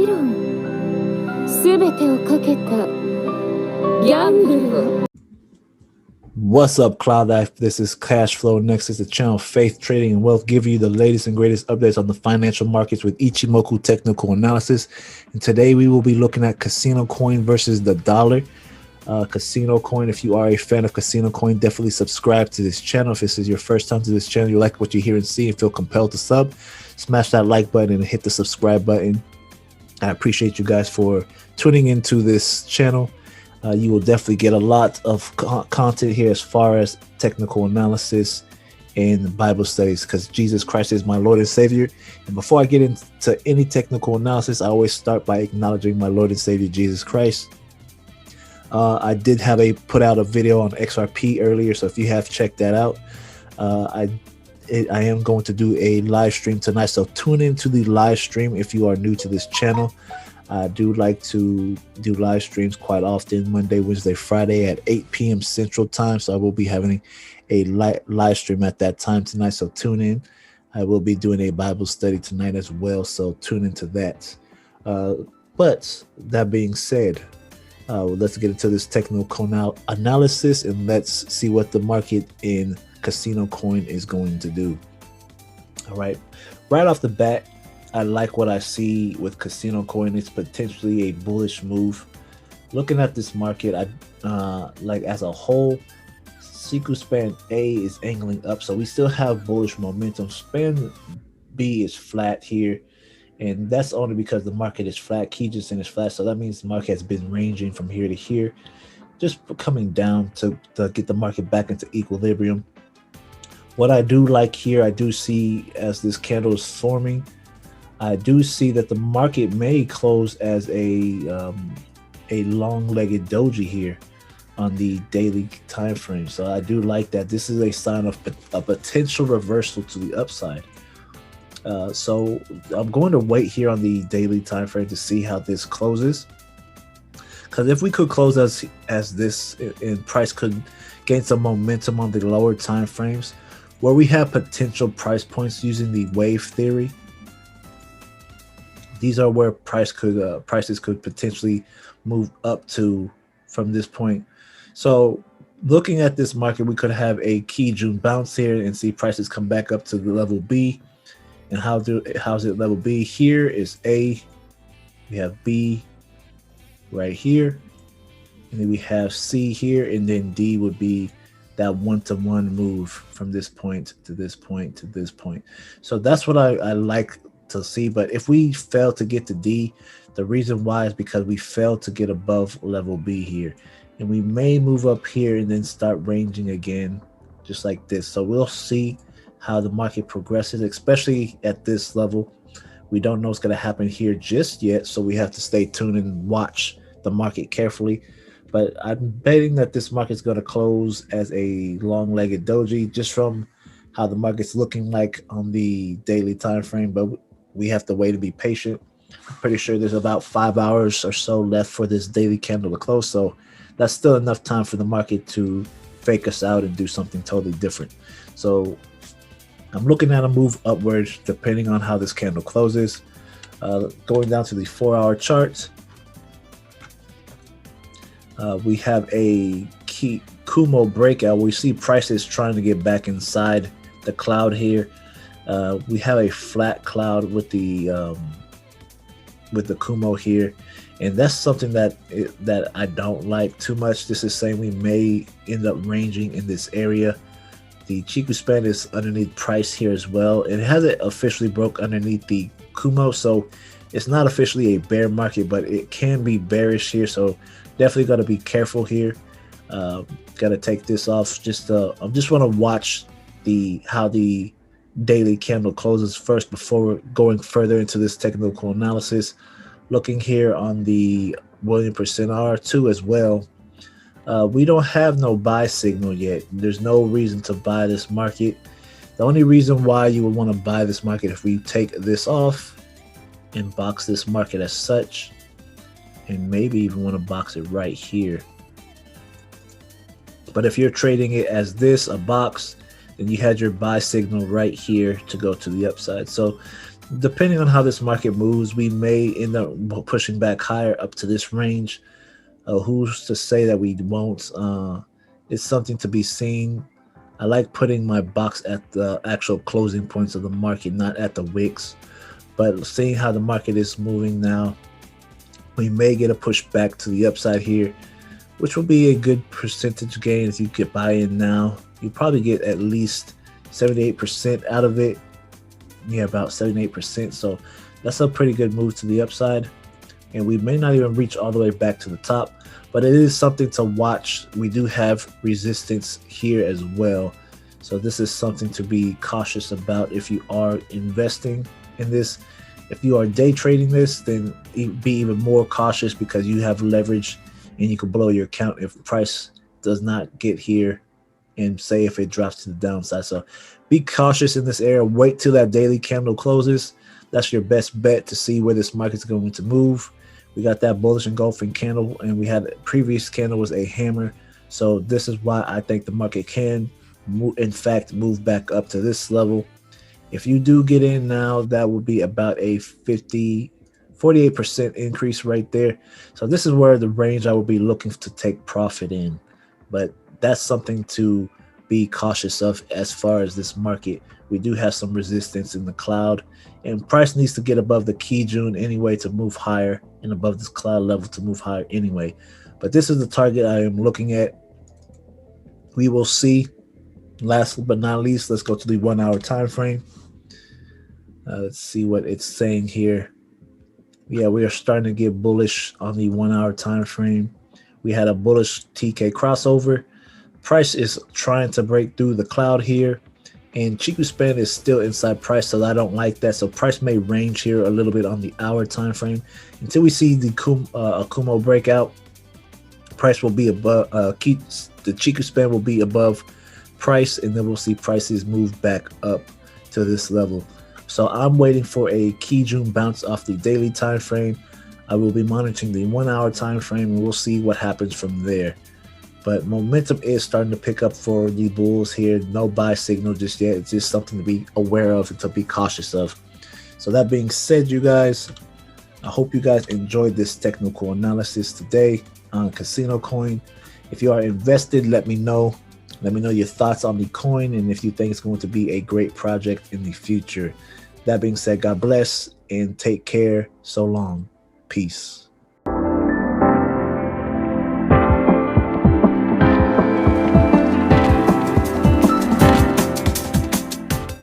ちろんすべてをかけたギャンブルを。 What's up, CloudLife? This is Cash Flow Nexus, the channel Faith, Trading, and Wealth, giving you the latest and greatest updates on the financial markets with Ichimoku technical analysis. And today we will be looking at CasinoCoin versus the dollar. CasinoCoin, if you are a fan of CasinoCoin, definitely subscribe to this channel. If this is your first time to this channel, you like what you hear and see and feel compelled to sub, smash that like button and hit the subscribe button. I appreciate you guys for tuning into this channel. You will definitely get a lot of content here as far as technical analysis and Bible studies, because Jesus Christ is my Lord and Savior. And before I get into any technical analysis, I always start by acknowledging my Lord and Savior Jesus Christ. I did have put out a video on XRP earlier, so if you have checked that out, I am going to do a live stream tonight, so tune into the live stream if you are new to this channel. I do like to do live streams quite often, Monday, Wednesday, Friday at 8 p.m. Central Time. So I will be having a live stream at that time tonight. So tune in. I will be doing a Bible study tonight as well. So tune into that. But that being said, let's get into this technical analysis and let's see what the market in CasinoCoin is going to do. All right. Right off the bat, I like what I see with CasinoCoin. It's potentially a bullish move. Looking at this market, like as a whole, CQ span A is angling up, so we still have bullish momentum. Span B is flat here, and that's only because the market is flat. Kijun is flat, so that means the market has been ranging from here to here, just coming down to get the market back into equilibrium. What I do like here, I do see as this candle is forming, I do see that the market may close as a long-legged doji here on the daily time frame. So I do like that. This is a sign of a potential reversal to the upside. So I'm going to wait here on the daily time frame to see how this closes. Because if we could close as this, and price could gain some momentum on the lower time frames, where we have potential price points using the wave theory. These are where prices could potentially move up to from this point. So looking at this market, we could have a Kijun bounce here and see prices come back up to the level B. And how's it level B? Here is A. We have B right here. And then we have C here. And then D would be that one-to-one move from this point to this point to this point. So that's what I like to see. But if we fail to get to D, the reason why is because we failed to get above level B here, and we may move up here and then start ranging again just like this. So we'll see how the market progresses, especially at this level. We don't know what's going to happen here just yet, so we have to stay tuned and watch the market carefully. But I'm betting that this market's going to close as a long-legged doji just from how the market's looking like on the daily time frame. But we have to wait and be patient. I'm pretty sure there's about 5 hours or so left for this daily candle to close. So that's still enough time for the market to fake us out and do something totally different. So I'm looking at a move upwards depending on how this candle closes. Going down to the 4-hour chart, we have a Kumo breakout. We see prices trying to get back inside the cloud here. We have a flat cloud with the Kumo here, and that's something that I don't like too much. This is saying we may end up ranging in this area. The Chiku span is underneath price here as well. It hasn't officially broke underneath the Kumo, so it's not officially a bear market, but it can be bearish here. So definitely got to be careful here. Got to take this off. I just want to watch how the daily candle closes first before going further into this technical analysis. Looking here on the William percent R2 as well. We don't have no buy signal yet. There's no reason to buy this market. The only reason why you would want to buy this market if we take this off and box this market as such, and maybe even want to box it right here. But if you're trading it as this, a box, then you had your buy signal right here to go to the upside. So depending on how this market moves, we may end up pushing back higher up to this range. Who's to say that we won't? It's something to be seen. I like putting my box at the actual closing points of the market, not at the wicks. But seeing how the market is moving now, we may get a push back to the upside here, which will be a good percentage gain if you could buy in now. You probably get at least 78% out of it. Yeah, about 78%. So that's a pretty good move to the upside. And we may not even reach all the way back to the top, but it is something to watch. We do have resistance here as well. So this is something to be cautious about if you are investing in this. If you are day trading this, then be even more cautious because you have leverage and you can blow your account if price does not get here, and say if it drops to the downside. So be cautious in this area. Wait till that daily candle closes. That's your best bet to see where this market's going to move. We got that bullish engulfing candle, and we had previous candle was a hammer. So this is why I think the market can in fact move back up to this level. If you do get in now, that will be about a 48% increase right there. So this is where the range I will be looking to take profit in. But that's something to be cautious of as far as this market. We do have some resistance in the cloud, and price needs to get above the Kijun anyway to move higher, and above this cloud level to move higher anyway. But this is the target I am looking at. We will see. Last but not least, let's go to the 1 hour time frame. Let's see what it's saying here. Yeah, we are starting to get bullish on the 1 hour time frame. We had a bullish TK crossover. Price is trying to break through the cloud here, and Chiku span is still inside price, so I don't like that. So price may range here a little bit on the hour time frame until we see the Akumo breakout. Price will be above the Chiku span will be above price, and then we'll see prices move back up to this level. So I'm waiting for a Kijun bounce off the daily time frame. I will be monitoring the 1 hour time frame, and we'll see what happens from there. But momentum is starting to pick up for the bulls here. No buy signal just yet. It's just something to be aware of and to be cautious of. So that being said, you guys, I hope you guys enjoyed this technical analysis today on CasinoCoin. If you are invested, let me know. Let me know your thoughts on the coin and if you think it's going to be a great project in the future. That being said, God bless and take care. So long. Peace.